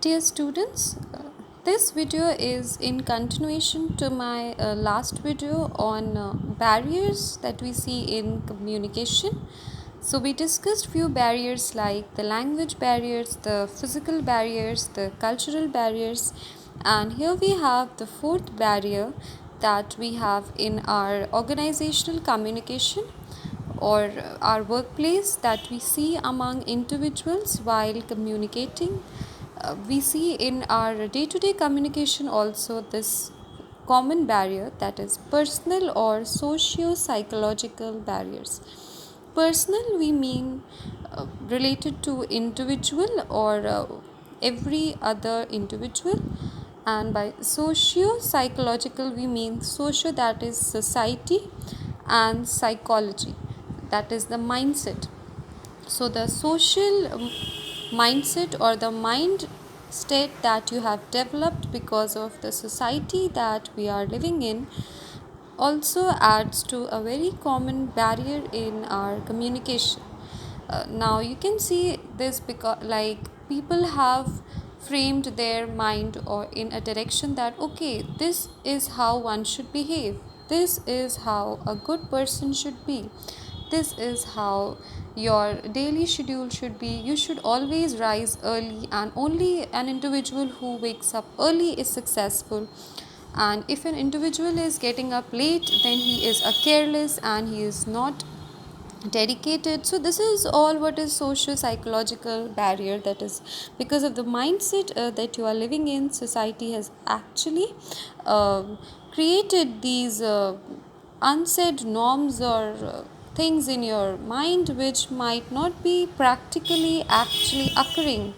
Dear students, this video is in continuation to my last video on barriers that we see in communication. So we discussed few barriers like the language barriers, the physical barriers, the cultural barriers, and here we have the fourth barrier that we have in our organizational communication or our workplace that we see among individuals while communicating. We see in our day to day communication also this common barrier, that is personal or socio psychological barriers. Personal, we mean related to individual or every other individual, and by socio psychological we mean socio, that is society, and psychology, that is the mindset. So the social mindset or the mind state that you have developed because of the society that we are living in also adds to a very common barrier in our communication. Now you can see this because like people have framed their mind or in a direction that okay, this is how one should behave, this is how a good person should be, this is how your daily schedule should be. You should always rise early, and only an individual who wakes up early is successful. And if an individual is getting up late, then he is a careless and he is not dedicated. So this is all what is social psychological barrier, that is because of the mindset that you are living in. Society has actually uh, created these unsaid norms or things in your mind which might not be practically actually occurring.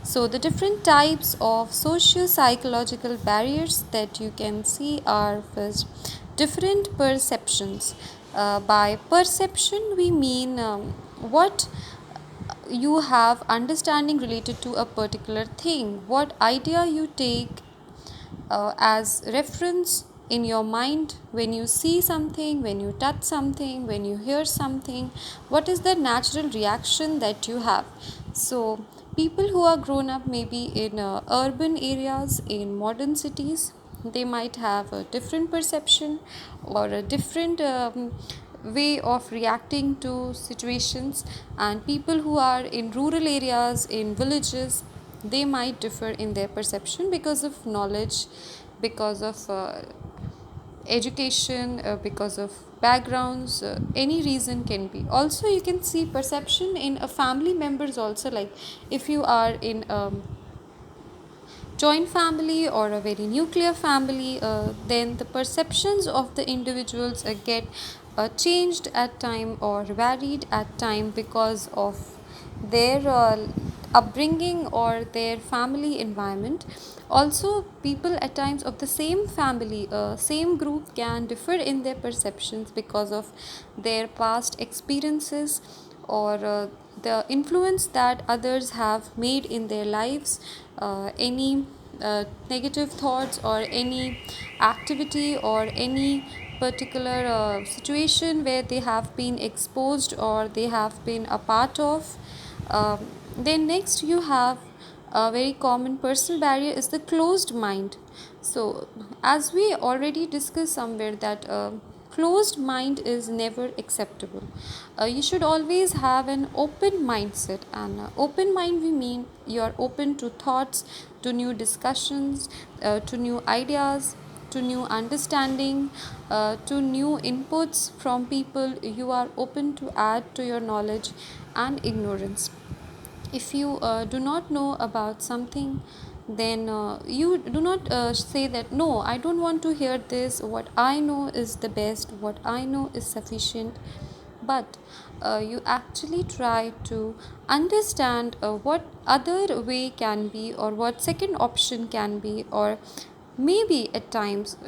So the different types of socio psychological barriers that you can see are first different perceptions. By perception we mean what you have understanding related to a particular thing, what idea you take as reference in your mind when you see something, when you touch something, when you hear something, what is the natural reaction that you have. So people who are grown up maybe in urban areas, in modern cities, they might have a different perception or a different way of reacting to situations, and people who are in rural areas, in villages, they might differ in their perception because of knowledge, because of education, because of backgrounds, any reason can be. Also you can see perception in a family members also, like if you are in joint family or a very nuclear family, then the perceptions of the individuals get changed at time or varied at time because of their upbringing or their family environment. Also people at times of the same family, same group, can differ in their perceptions because of their past experiences or the influence that others have made in their lives, any negative thoughts or any activity or any particular situation where they have been exposed or they have been a part of. Then next you have a very common personal barrier is the closed mind. So as we already discussed somewhere that closed mind is never acceptable. You should always have an open mindset, and open mind we mean you are open to thoughts, to new discussions, to new ideas, to new understanding, to new inputs from people. You are open to add to your knowledge and ignorance. If you do not know about something, then you do not say that no, I don't want to hear this, what I know is the best, what I know is sufficient. But you actually try to understand what other way can be, or what second option can be, or maybe at times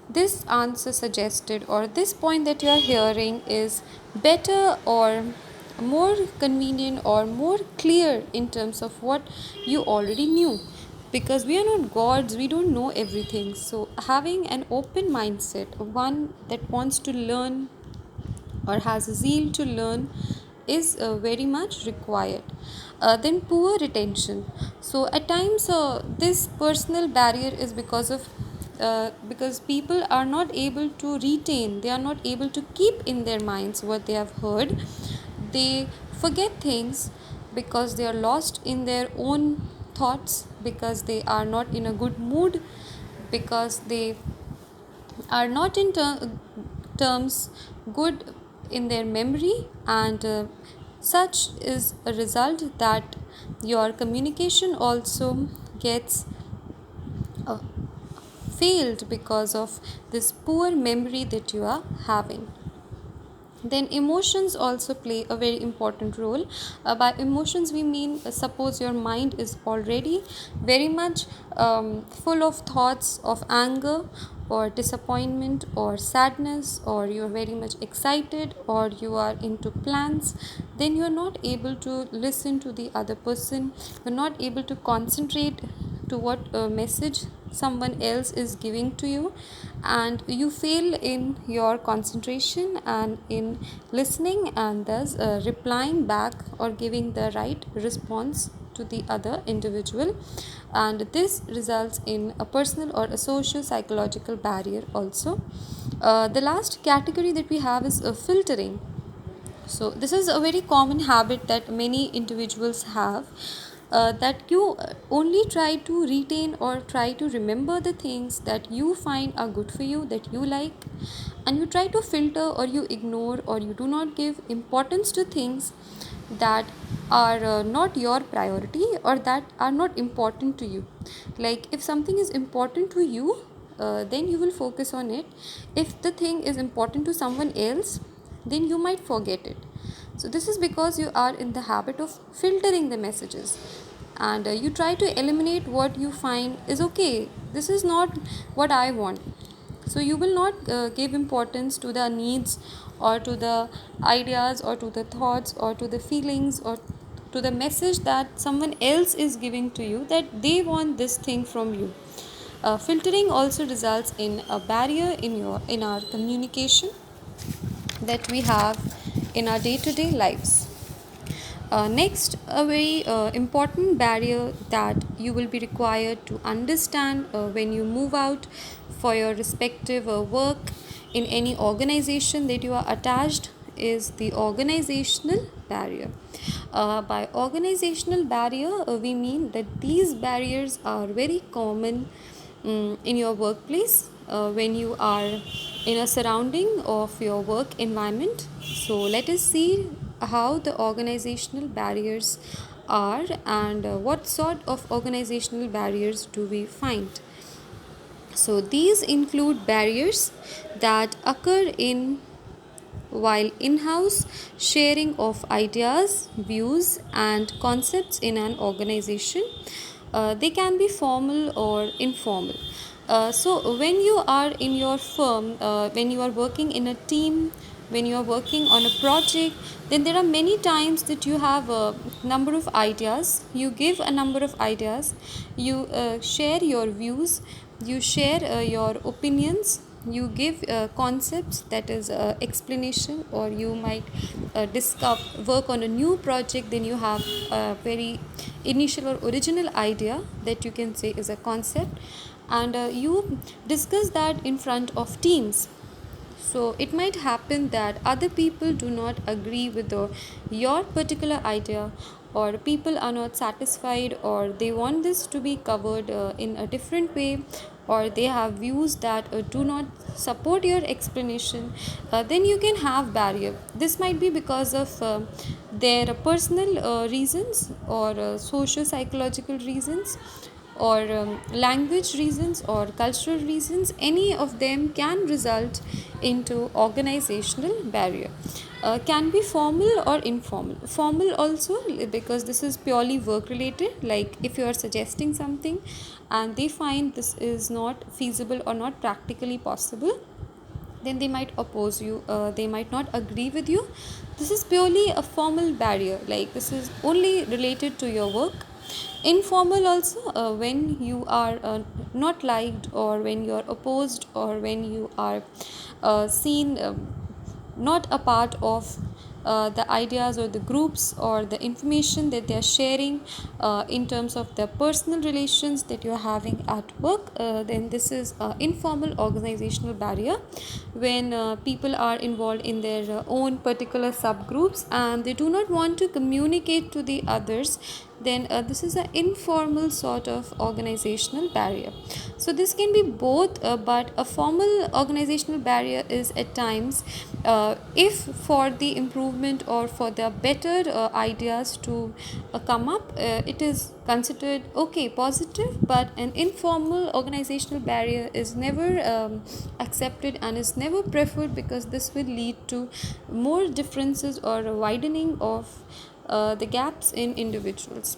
this answer suggested or this point that you are hearing is better or more convenient or more clear in terms of what you already knew, because we are not gods, we don't know everything. So having an open mindset, one that wants to learn or has a zeal to learn, is very much required. Then poor retention. So at times this personal barrier is because people are not able to retain, they are not able to keep in their minds what they have heard. They forget things because they are lost in their own thoughts, because they are not in a good mood, because they are not in terms good in their memory, and such is a result that your communication also gets uh, failed because of this poor memory that you are having. Then emotions also play a very important role. By emotions we mean, suppose your mind is already very much full of thoughts of anger or disappointment or sadness, or you are very much excited, or you are into plans, then you are not able to listen to the other person, you are not able to concentrate to what message someone else is giving to you, and you fail in your concentration and in listening, and thus replying back or giving the right response to the other individual, and this results in a personal or a social psychological barrier also. The last category that we have is filtering. So this is a very common habit that many individuals have, that you only try to retain or try to remember the things that you find are good for you, that you like, and you try to filter, or you ignore, or you do not give importance to things that are not your priority, or that are not important to you. Like if something is important to you, then you will focus on it. If the thing is important to someone else, then you might forget it. So this is because you are in the habit of filtering the messages, and you try to eliminate what you find is okay, this is not what I want. So you will not give importance to the needs, or to the ideas, or to the thoughts, or to the feelings, or to the message that someone else is giving to you, that they want this thing from you. Filtering also results in a barrier in our communication that we have in our day-to-day lives. Next, a very important barrier that you will be required to understand when you move out for your respective work in any organization that you are attached is the organizational barrier. By organizational barrier, we mean that these barriers are very common in your workplace when you are in a surrounding of your work environment. So let us see how the organizational barriers are, and what sort of organizational barriers do we find. So these include barriers that occur in while in-house sharing of ideas, views, and concepts in an organization. They can be formal or informal. So when you are in your firm, when you are working in a team, when you are working on a project, then there are many times that you have a number of ideas, you give a number of ideas, you share your views, you share your opinions, you give concepts, that is explanation, or you might discuss work on a new project, then you have a very initial or original idea that you can say is a concept, and you discuss that in front of teams. So it might happen that other people do not agree with your particular idea, or people are not satisfied, or they want this to be covered in a different way, or they have views that do not support your explanation. Then you can have barrier. This might be because of their personal reasons, or socio psychological reasons, or language reasons, or cultural reasons. Any of them can result into organizational barrier. Can be formal or informal. Formal also, because this is purely work related, like if you are suggesting something and they find this is not feasible or not practically possible, then they might oppose you, they might not agree with you. This is purely a formal barrier, like this is only related to your work. Informal also, when you are not liked, or when you are opposed, or when you are seen not a part of the ideas or the groups or the information that they are sharing in terms of their personal relations that you're having at work, then this is informal organizational barrier. When people are involved in their own particular subgroups and they do not want to communicate to the others, then this is an informal sort of organizational barrier. So this can be both, but a formal organizational barrier is at times, if for the improvement or for the better ideas to come up, it is considered okay, positive. But an informal organizational barrier is never accepted and is never preferred, because this will lead to more differences or a widening of the gaps in individuals.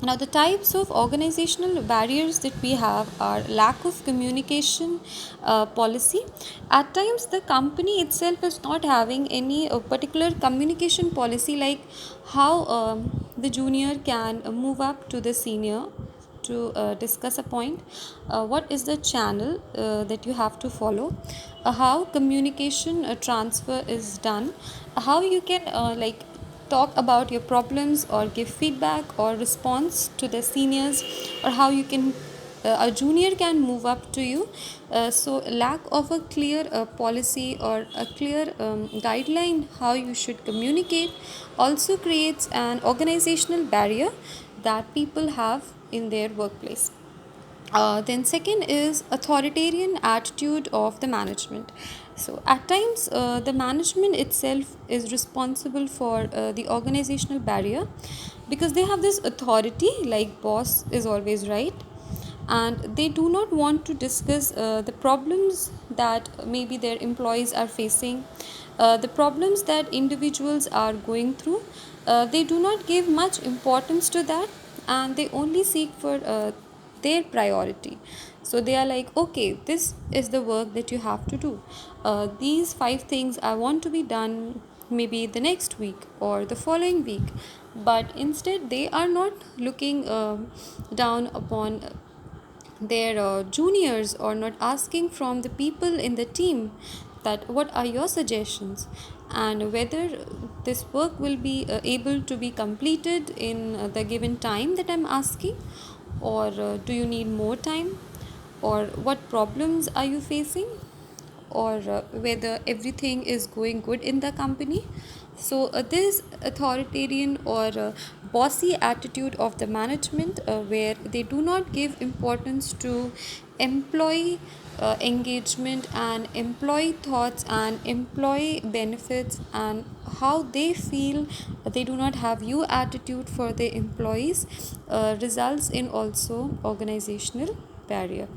Now, the types of organizational barriers that we have are lack of communication policy. At times, the company itself is not having any particular communication policy, like how the junior can move up to the senior to discuss a point, what is the channel that you have to follow, how communication transfer is done, how you can talk about your problems or give feedback or response to the seniors, or how you can a junior can move up to you. So lack of a clear policy or a clear guideline how you should communicate also creates an organizational barrier that people have in their workplace. Then second is authoritarian attitude of the management. So at times the management itself is responsible for the organizational barrier, because they have this authority, like boss is always right, and they do not want to discuss the problems that maybe their employees are facing, the problems that individuals are going through. They do not give much importance to that, and they only seek for their priority. So they are like, okay, this is the work that you have to do, these 5 things I want to be done maybe the next week or the following week. But instead they are not looking down upon their juniors, or not asking from the people in the team that what are your suggestions, and whether this work will be able to be completed in the given time that I'm asking, or do you need more time, or what problems are you facing, or whether everything is going good in the company. So this authoritarian or bossy attitude of the management, where they do not give importance to employee engagement and employee thoughts and employee benefits, and how they feel, they do not have you attitude for their employees, results in also organizational barrier.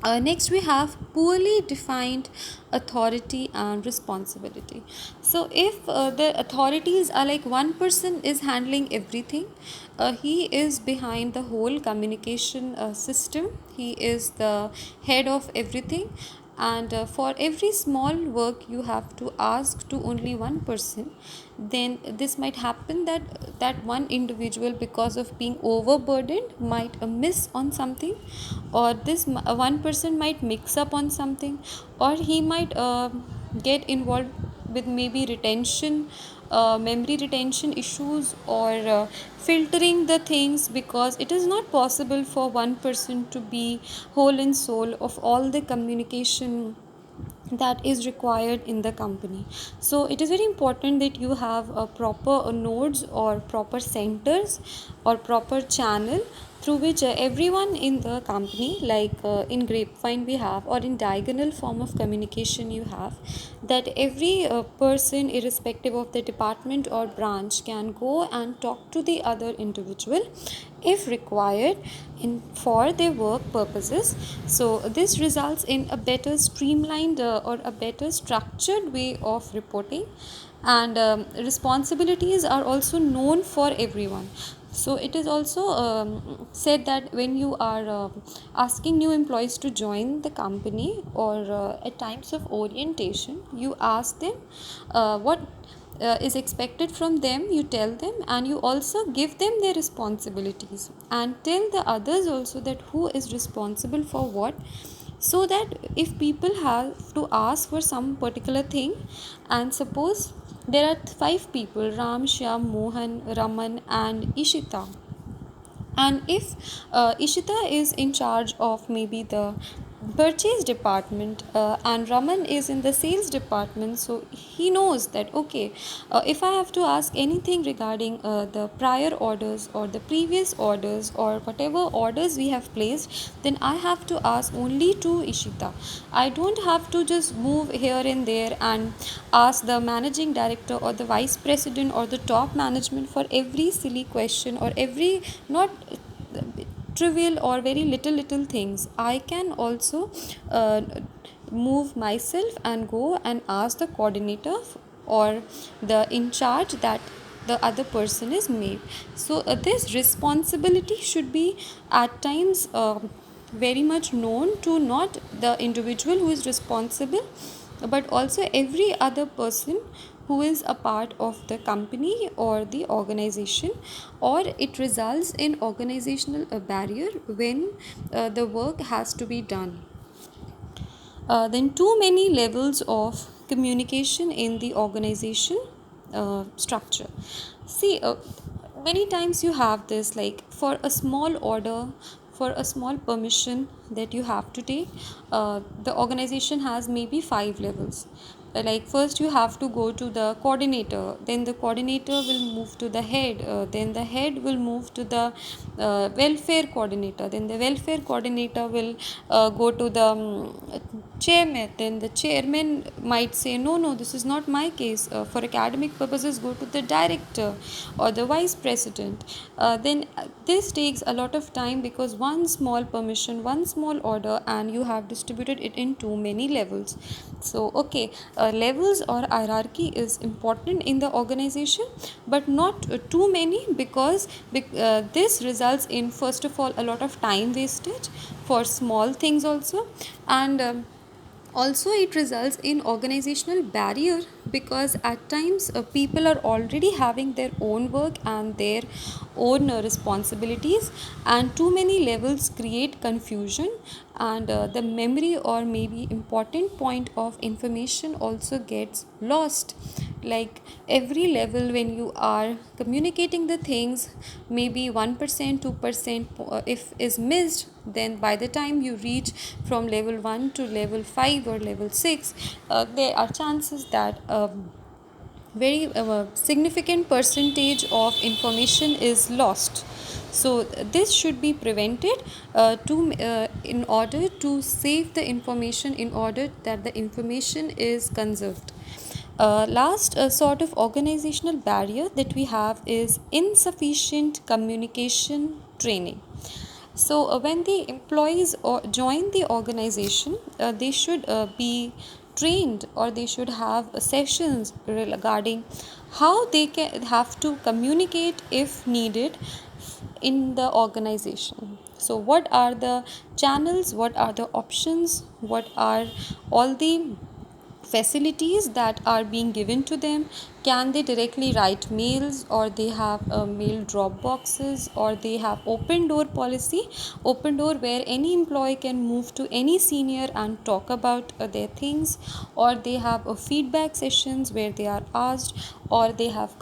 Next, we have poorly defined authority and responsibility. So, if the authorities are like one person is handling everything, he is behind the whole communication system, he is the head of everything, and for every small work you have to ask to only one person, then this might happen that that one individual, because of being overburdened, might miss on something, or this one person might mix up on something, or he might get involved with maybe retention, memory retention issues, or filtering the things, because it is not possible for one person to be whole and soul of all the communication that is required in the company. So it is very important that you have a proper nodes or proper centers or proper channel through which everyone in the company, like in grapevine we have, or in diagonal form of communication you have, that every person irrespective of the department or branch can go and talk to the other individual if required in for their work purposes. So this results in a better streamlined or a better structured way of reporting, and responsibilities are also known for everyone. So it is also said that when you are asking new employees to join the company, or at times of orientation, you ask them what is expected from them, you tell them, and you also give them their responsibilities, and tell the others also that who is responsible for what, so that if people have to ask for some particular thing, and suppose There are five people: Ram, Shyam, Mohan, Raman, and Ishita. And if Ishita is in charge of maybe the purchase department, and Raman is in the sales department, so he knows that okay, if I have to ask anything regarding the prior orders or the previous orders or whatever orders we have placed, then I have to ask only to Ishita. I don't have to just move here and there and ask the managing director or the vice president or the top management for every silly question or every not trivial or very little things. I can also uh, move myself and go and ask the coordinator or the in charge that the other person is made. So this responsibility should be at times very much known to not the individual who is responsible, but also every other person who is a part of the company or the organization, or it results in organizational barrier when the work has to be done. Then too many levels of communication in the organization structure. See, many times you have this, like for a small order, for a small permission that you have to take, the organization has maybe five levels. Like first you have to go to the coordinator, then the coordinator will move to the head, then the head will move to the welfare coordinator, then the welfare coordinator will go to the chairman, then the chairman might say no, this is not my case, for academic purposes go to the director or the vice president. Then this takes a lot of time because one small permission, one small order, and you have distributed it in too many levels. So okay, levels or hierarchy is important in the organization, but not too many, because this results in first of all a lot of time wastage for small things also, and also it results in organizational barrier, because at times people are already having their own work and their own responsibilities, and too many levels create confusion, and the memory or maybe important point of information also gets lost. Like every level, when you are communicating the things, maybe 1% 2% if is missed, then by the time you reach from level 1 to level 5 or level 6, there are chances that very significant percentage of information is lost. So this should be prevented to in order to save the information, in order that the information is conserved. Last sort of organizational barrier that we have is insufficient communication training. So when the employees join the organization, they should be trained, or they should have sessions regarding how they can have to communicate if needed in the organization. So what are the channels, what are the options, what are all the facilities that are being given to them? Can they directly write mails, or they have mail drop boxes, or they have open door policy, open door where any employee can move to any senior and talk about their things, or they have feedback sessions where they are asked, or they have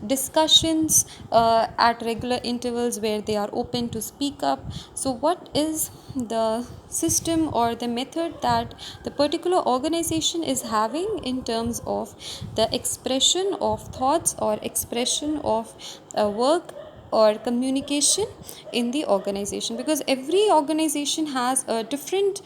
discussions at regular intervals where they are open to speak up. So what is the system or the method that the particular organization is having in terms of the expression of thoughts or expression of work or communication in the organization? Because every organization has a different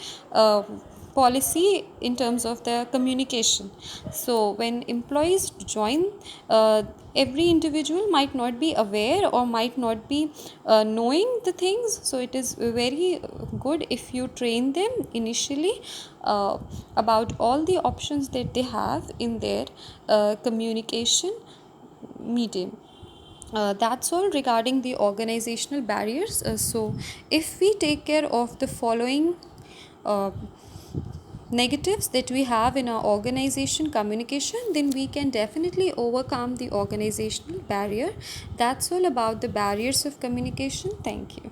policy in terms of the communication. So when employees join, every individual might not be aware or might not be knowing the things, so it is very good if you train them initially about all the options that they have in their communication medium. That's all regarding the organizational barriers. So if we take care of the following uh, negatives that we have in our organization communication, then we can definitely overcome the organizational barrier. That's all about the barriers of communication. Thank you.